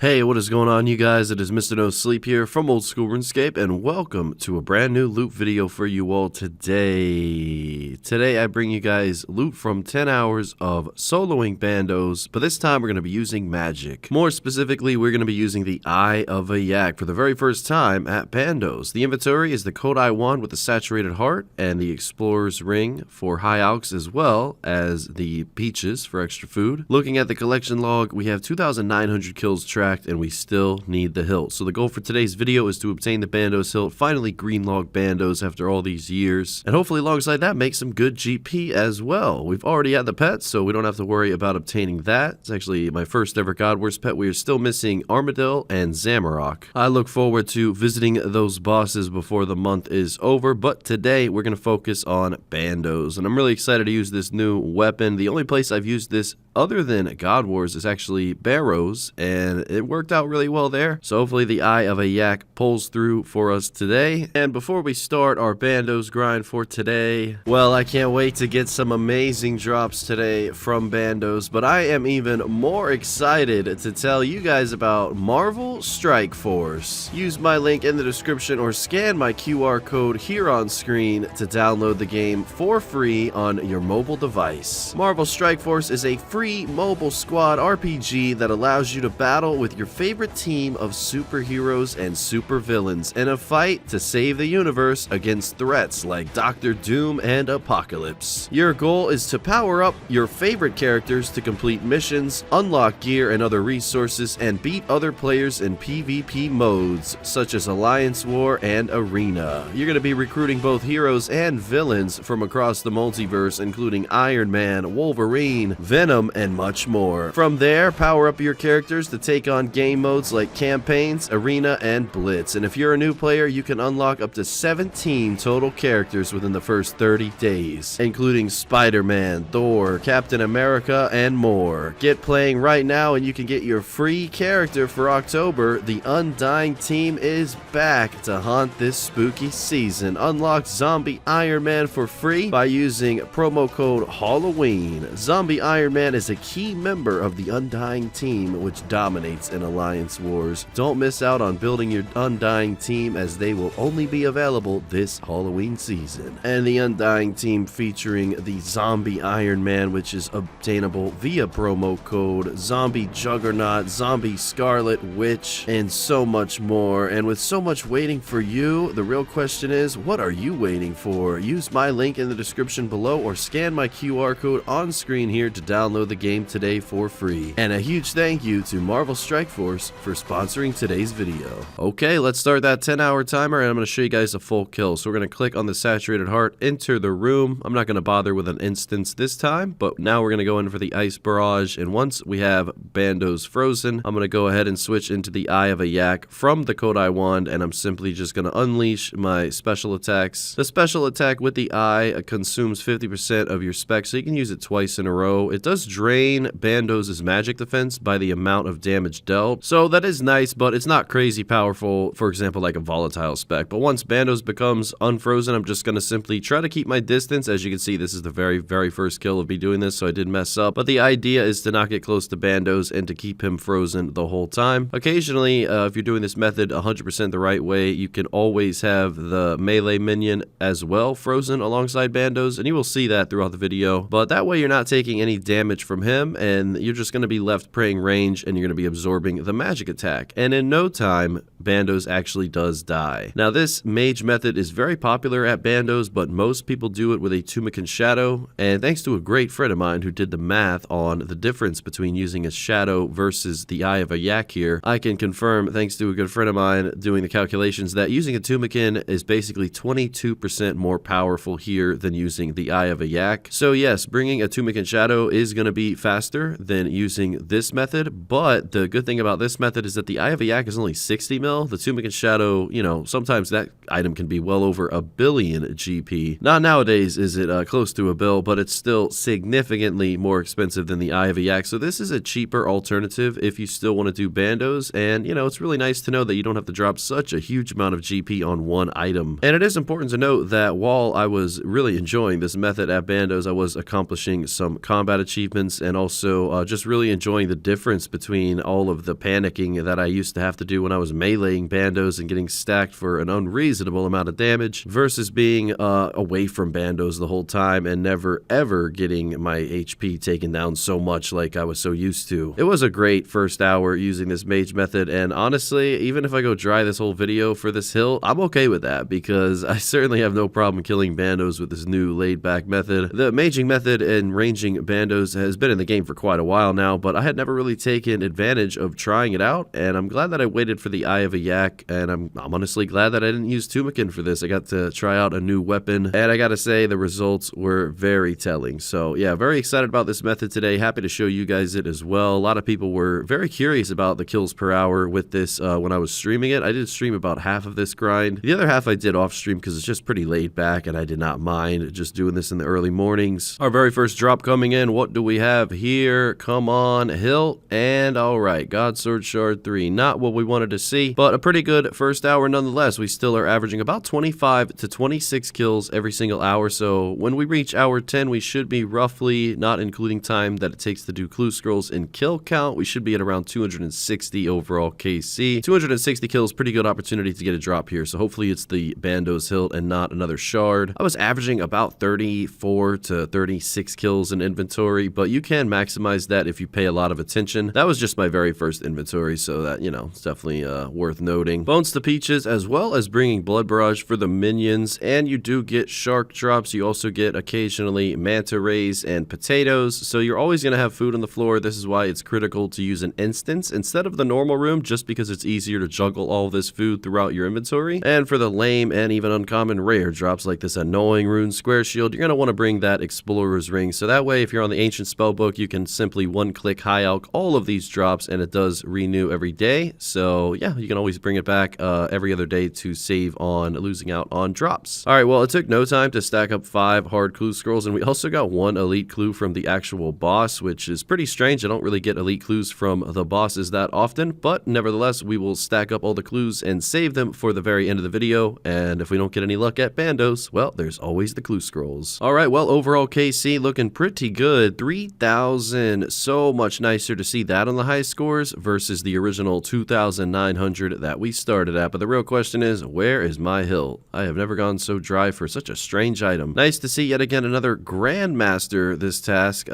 Hey, what is going on, you guys? It is Mr. No Sleep here from Old School RuneScape, and welcome to a brand new loot video for you all today. Today, I bring you guys loot from 10 hours of soloing bandos, but this time we're going to be using magic. More specifically, we're going to be using the Eye of Ayak for the very first time at bandos. The inventory is the Kodai wand with the saturated heart, and the Explorer's ring for high alks, as well as the peaches for extra food. Looking at the collection log, we have 2,900 kills tracked, and we still need the hilt. So the goal for today's video is to obtain the bandos hilt, finally green log bandos after all these years, and hopefully alongside that make some good GP as well. We've already had the pets, so we don't have to worry about obtaining that. It's actually my first ever God Wars pet. We are still missing Armadillo and Zamorak. I look forward to visiting those bosses before the month is over, but today we're going to focus on bandos, and I'm really excited to use this new weapon. The only place I've used this other than God Wars is actually Barrows, and it worked out really well there. So hopefully the Eye of Ayak pulls through for us today. And before we start our bandos grind for today, well, I can't wait to get some amazing drops today from bandos, but I am even more excited to tell you guys about Marvel Strike Force. Use my link in the description or scan my QR code here on screen to download the game for free on your mobile device. Marvel Strike Force is a free mobile squad RPG that allows you to battle with your favorite team of superheroes and supervillains in a fight to save the universe against threats like Doctor Doom and Apocalypse. Your goal is to power up your favorite characters to complete missions, unlock gear and other resources, and beat other players in PvP modes such as Alliance War and Arena. You're going to be recruiting both heroes and villains from across the multiverse, including Iron Man, Wolverine, Venom, and much more. From there, power up your characters to take on game modes like Campaigns, Arena, and Blitz. And if you're a new player, you can unlock up to 17 total characters within the first 30 days, including Spider-Man, Thor, Captain America, and more. Get playing right now and you can get your free character for October. The Undying team is back to haunt this spooky season. Unlock Zombie Iron Man for free by using promo code Halloween. Zombie Iron Man is a key member of the Undying team, which dominates in Alliance Wars. Don't miss out on building your Undying team, as they will only be available this Halloween season. And the Undying team featuring the Zombie Iron Man, which is obtainable via promo code Zombie Juggernaut, Zombie Scarlet Witch, and so much more. And with so much waiting for you, the real question is, what are you waiting for? Use my link in the description below or scan my QR code on screen here to download the game today for free. And a huge thank you to Marvel Strike Force for sponsoring today's video. Okay, let's start that 10-hour timer, and I'm going to show you guys a full kill. So we're going to click on the saturated heart, enter the room. I'm not going to bother with an instance this time, but now we're going to go in for the ice barrage. And once we have bandos frozen, I'm going to go ahead and switch into the Eye of Ayak from the Kodai wand, and I'm simply just going to unleash my special attacks. The special attack with the eye consumes 50% of your spec, so you can use it twice in a row. It does drain bandos' magic defense by the amount of damage dealt, so that is nice, but it's not crazy powerful, for example, like a volatile spec. But once bandos becomes unfrozen, I'm just going to simply try to keep my distance. As you can see, this is the very first kill of me doing this, so I did mess up, but the idea is to not get close to bandos and to keep him frozen the whole time. Occasionally, if you're doing this method 100% the right way, you can always have the melee minion as well frozen alongside bandos, and you will see that throughout the video, but that way you're not taking any damage from him, and you're just going to be left praying range, and you're going to be absorbing the magic attack. And in no time, bandos actually does die. Now, this mage method is very popular at bandos, but most people do it with a Tumuken shadow, and thanks to a great friend of mine who did the math on the difference between using a shadow versus the Eye of Ayak here, I can confirm, thanks to a good friend of mine doing the calculations, that using a Tumuken is basically 22% more powerful here than using the Eye of Ayak. So yes, bringing a Tumuken shadow is going to be faster than using this method, but the good thing about this method is that the Eye of Ayak is only 60 mil. The Tumuken shadow, you know, sometimes that item can be well over 1 billion GP. Not nowadays is it close to a bill, but it's still significantly more expensive than the Eye of Ayak. So this is a cheaper alternative if you still want to do bandos, and you know, it's really nice to know that you don't have to drop such a huge amount of GP on one item. And it is important to note that while I was really enjoying this method at bandos, I was accomplishing some combat achievements moments, and also just really enjoying the difference between all of the panicking that I used to have to do when I was meleeing bandos and getting stacked for an unreasonable amount of damage versus being away from bandos the whole time and never ever getting my HP taken down so much like I was so used to. It was a great first hour using this mage method, and honestly, even if I go dry this whole video for this hill, I'm okay with that because I certainly have no problem killing bandos with this new laid-back method. The maging method and ranging bandos has been in the game for quite a while now, but I had never really taken advantage of trying it out, and I'm glad that I waited for the Eye of a Yak, and I'm honestly glad that I didn't use Tumuken for this. I got to try out a new weapon, and I gotta say the results were very telling. So yeah, very excited about this method today. Happy to show you guys it as well. A lot of people were very curious about the kills per hour with this when I was streaming it. I did stream about half of this grind. The other half I did off stream because it's just pretty laid back, and I did not mind just doing this in the early mornings. Our very first drop coming in. What do we have here? Come on, hilt, and all right, God Sword Shard 3. Not what we wanted to see, but a pretty good first hour nonetheless. We still are averaging about 25 to 26 kills every single hour, so when we reach hour 10, we should be roughly, not including time that it takes to do clue scrolls and kill count, we should be at around 260 overall KC. 260 kills, pretty good opportunity to get a drop here, so hopefully it's the Bandos hilt and not another shard. I was averaging about 34 to 36 kills in inventory, but you can maximize that if you pay a lot of attention. That was just my very first inventory, so that, you know, it's definitely worth noting. Bones to Peaches, as well as bringing Blood Barrage for the minions, and you do get shark drops. You also get occasionally manta rays and potatoes, so you're always going to have food on the floor. This is why it's critical to use an instance instead of the normal room, just because it's easier to juggle all this food throughout your inventory. And for the lame and even uncommon rare drops like this annoying rune square shield, you're going to want to bring that Explorer's Ring, so that way if you're on the ancient spellbook, you can simply one-click high alch all of these drops, and it does renew every day. So yeah, you can always bring it back every other day to save on losing out on drops. All right, well, it took no time to stack up 5 hard clue scrolls, and we also got 1 elite clue from the actual boss, which is pretty strange. I don't really get elite clues from the bosses that often, but nevertheless, we will stack up all the clues and save them for the very end of the video, and if we don't get any luck at Bandos, well, there's always the clue scrolls. All right, well, overall KC looking pretty good. 3,000, so much nicer to see that on the high scores versus the original 2,900 that we started at. But the real question is, where is my hilt? I have never gone so dry for such a strange item. Nice to see yet again another Grandmaster this task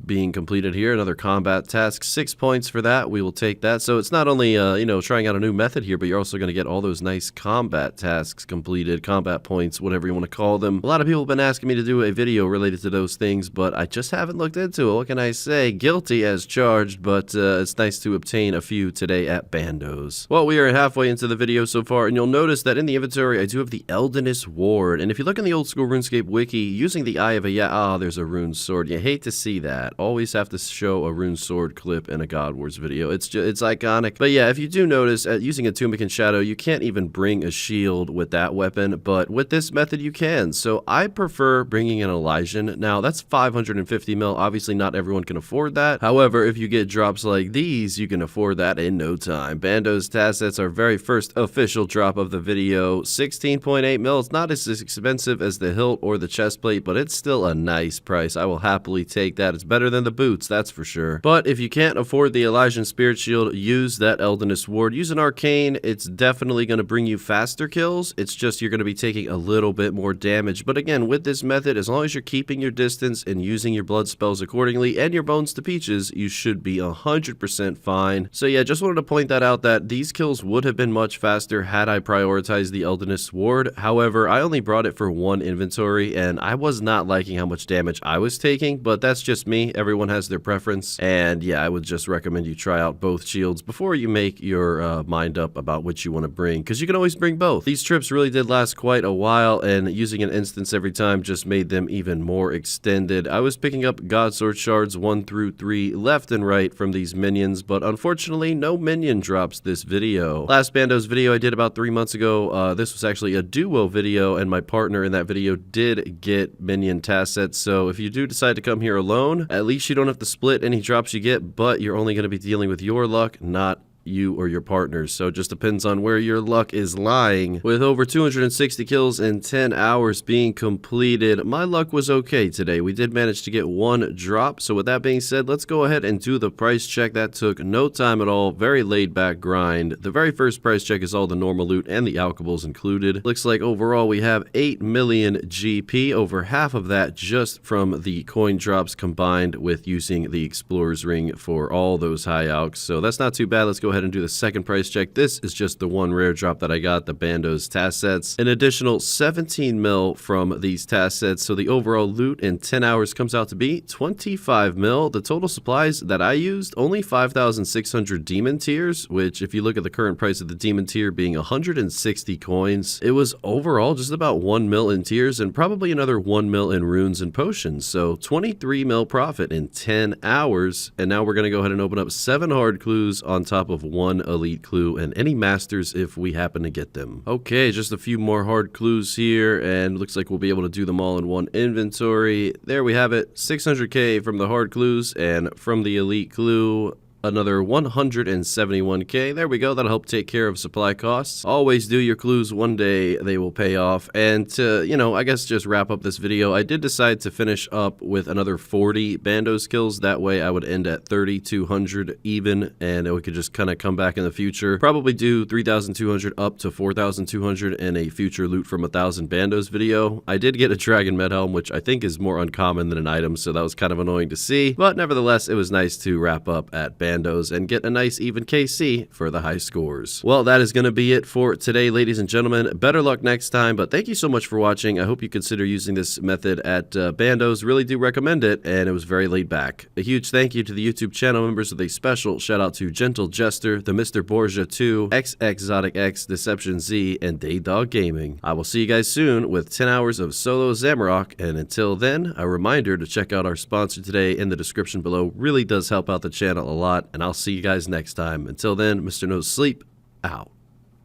being completed here. Another combat task, 6 points for that. We will take that. So it's not only you know, trying out a new method here, but you're also going to get all those nice combat tasks completed, combat points, whatever you want to call them. A lot of people have been asking me to do a video related to those things, but I just haven't looked into it. What can I say? Guilty as charged, but it's nice to obtain a few today at Bandos. Well, we are halfway into the video so far, and you'll notice that in the inventory, I do have the Eldinis Ward, and if you look in the old school RuneScape wiki, using the Eye of a Yak, there's a rune sword. You hate to see that. Always have to show a rune sword clip in a God Wars video. It's iconic. But yeah, if you do notice, using a Tumuken Shadow, you can't even bring a shield with that weapon, but with this method, you can. So I prefer bringing an Elysian. Now, that's 550 mil. Obviously, not everyone can afford that. However, if you get drops like these, you can afford that in no time. Bandos task sets, our very first official drop of the video. 16.8 mil. It's not as expensive as the hilt or the chest plate, but it's still a nice price. I will happily take that. It's better than the boots, that's for sure. But if you can't afford the Elysian Spirit Shield, use that Eldinis Ward. Use an Arcane. It's definitely going to bring you faster kills. It's just you're going to be taking a little bit more damage. But again, with this method, as long as you're keeping your distance and using your blood spells accordingly and your bones to peaches, you should be 100% fine. So yeah, just wanted to point that out, that these kills would have been much faster had I prioritized the Eldinis Ward. However, I only brought it for 1 inventory, and I was not liking how much damage I was taking, but that's just me. Everyone has their preference, and yeah, I would just recommend you try out both shields before you make your mind up about which you want to bring, because you can always bring both. These trips really did last quite a while, and using an instance every time just made them even more extended. I was picking up God Sword Shards 1 through 3 left and right from these minions, but unfortunately no minion drops this video. Last Bandos video I did about 3 months ago, this was actually a duo video, and my partner in that video did get minion task sets, so if you do decide to come here alone, at least you don't have to split any drops you get, but you're only going to be dealing with your luck, not you or your partners. So it just depends on where your luck is lying. With over 260 kills in 10 hours being completed, my luck was okay today. We did manage to get one drop. So with that being said, let's go ahead and do the price check. That took no time at all. Very laid back grind. The very first price check is all the normal loot and the alkables included. Looks like overall we have 8 million GP, over half of that just from the coin drops combined with using the Explorer's Ring for all those high alks. So that's not too bad. Let's go ahead and do the second price check. This is just the one rare drop that I got, the Bandos task sets. An additional 17 mil from these task sets. So the overall loot in 10 hours comes out to be 25 mil. The total supplies that I used, only 5,600 demon tiers, which if you look at the current price of the demon tier being 160 coins, it was overall just about 1 mil in tiers and probably another 1 mil in runes and potions. So 23 mil profit in 10 hours. And now we're going to go ahead and open up 7 hard clues on top of 1 elite clue and any masters if we happen to get them. Okay, just a few more hard clues here, and looks like we'll be able to do them all in one inventory. There we have it, 600k from the hard clues, and from the elite clue, another 171k. There we go. That'll help take care of supply costs. Always do your clues. One day they will pay off. And to, I guess just wrap up this video, I did decide to finish up with another 40 Bandos kills. That way I would end at 3,200 even, and we could just kind of come back in the future. Probably do 3,200 up to 4,200 in a future loot from 1,000 Bandos video. I did get a Dragon Med Helm, which I think is more uncommon than an item, so that was kind of annoying to see. But nevertheless, it was nice to wrap up at Bandos and get a nice even KC for the high scores. Well, that is going to be it for today, ladies and gentlemen. Better luck next time, but thank you so much for watching. I hope you consider using this method at Bandos. Really do recommend it, and it was very laid back. A huge thank you to the YouTube channel members with a special shout out to Gentle Jester, the Mr. Borgia 2, xXzoticx, DeceptionZ, and DaeDogGaming. I will see you guys soon with 10 hours of solo Zamorak, and until then, a reminder to check out our sponsor today in the description below. Really does help out the channel a lot. And I'll see you guys next time. Until then, Mr. No Sleep, out.